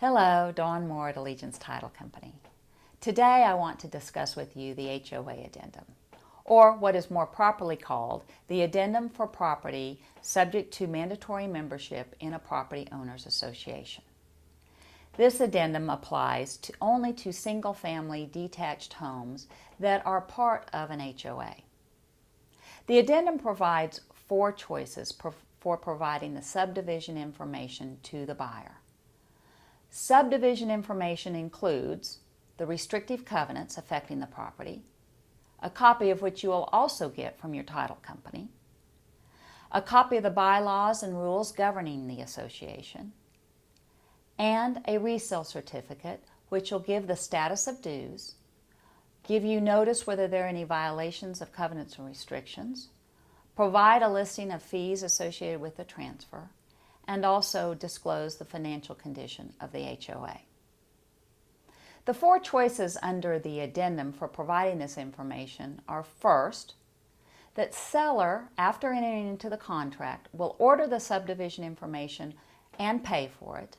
Hello, Dawn Moore at Allegiance Title Company. Today I want to discuss with you the HOA addendum, or what is more properly called the Addendum for Property Subject to Mandatory Membership in a Property Owners Association. This addendum applies only to single-family detached homes that are part of an HOA. The addendum provides 4 choices for providing the subdivision information to the buyer. Subdivision information includes the restrictive covenants affecting the property, a copy of which you will also get from your title company, a copy of the bylaws and rules governing the association, and a resale certificate which will give the status of dues, give you notice whether there are any violations of covenants or restrictions, provide a listing of fees associated with the transfer, and also disclose the financial condition of the HOA. The 4 choices under the addendum for providing this information are: first, that seller, after entering into the contract, will order the subdivision information and pay for it.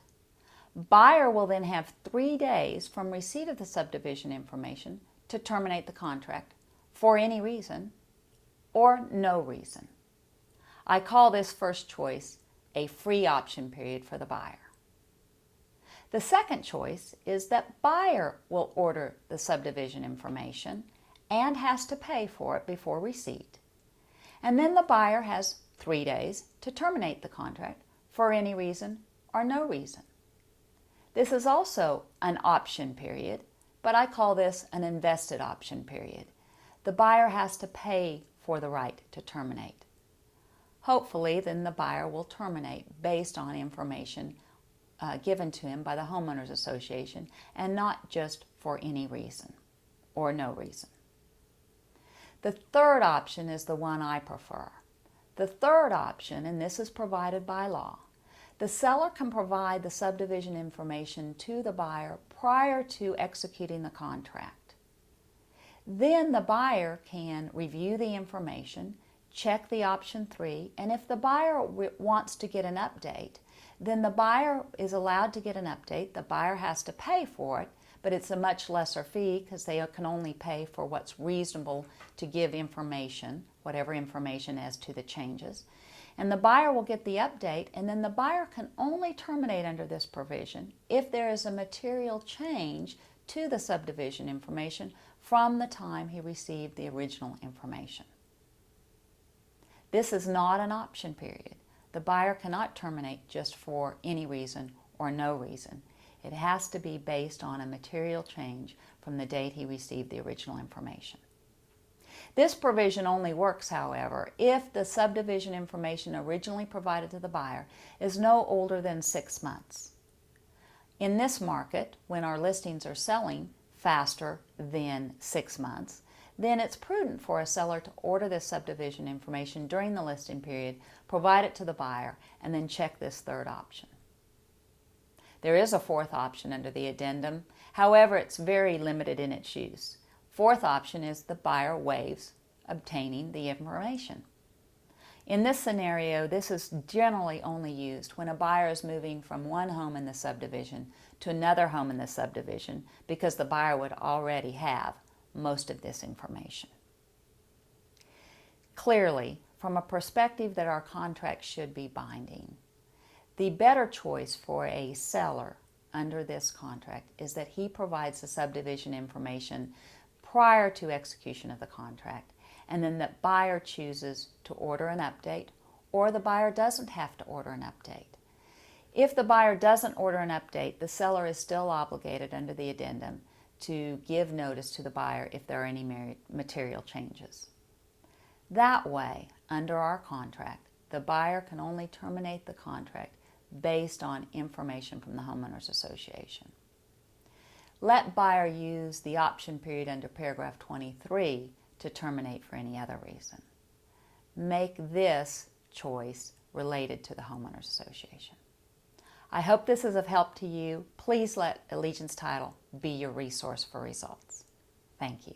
Buyer will then have 3 days from receipt of the subdivision information to terminate the contract for any reason or no reason. I call this first choice a free option period for the buyer. The second choice is that buyer will order the subdivision information and has to pay for it before receipt. And then the buyer has 3 days to terminate the contract for any reason or no reason. This is also an option period, but I call this an invested option period. The buyer has to pay for the right to terminate. Hopefully, then the buyer will terminate based on information given to him by the Homeowners Association and not just for any reason or no reason. The third option is the one I prefer. The third option, and this is provided by law, the seller can provide the subdivision information to the buyer prior to executing the contract. Then the buyer can review the information, check the option 3, and if the buyer wants to get an update, then the buyer is allowed to get an update. The buyer has to pay for it, but it's a much lesser fee because they can only pay for what's reasonable to give information, whatever information as to the changes. And the buyer will get the update, and then the buyer can only terminate under this provision if there is a material change to the subdivision information from the time he received the original information. This is not an option period. The buyer cannot terminate just for any reason or no reason. It has to be based on a material change from the date he received the original information. This provision only works, however, if the subdivision information originally provided to the buyer is no older than 6 months. In this market, when our listings are selling faster than 6 months, then it's prudent for a seller to order this subdivision information during the listing period, provide it to the buyer, and then check this third option. There is a fourth option under the addendum. However, it's very limited in its use. Fourth option is the buyer waives obtaining the information. In this scenario, this is generally only used when a buyer is moving from one home in the subdivision to another home in the subdivision because the buyer would already have most of this information. Clearly, from a perspective that our contract should be binding, the better choice for a seller under this contract is that he provides the subdivision information prior to execution of the contract, and then the buyer chooses to order an update, or the buyer doesn't have to order an update. If the buyer doesn't order an update, the seller is still obligated under the addendum to give notice to the buyer if there are any material changes. That way, under our contract, the buyer can only terminate the contract based on information from the Homeowners Association. Let buyer use the option period under paragraph 23 to terminate for any other reason. Make this choice related to the Homeowners Association. I hope this is of help to you. Please let Allegiance Title be your resource for results. Thank you.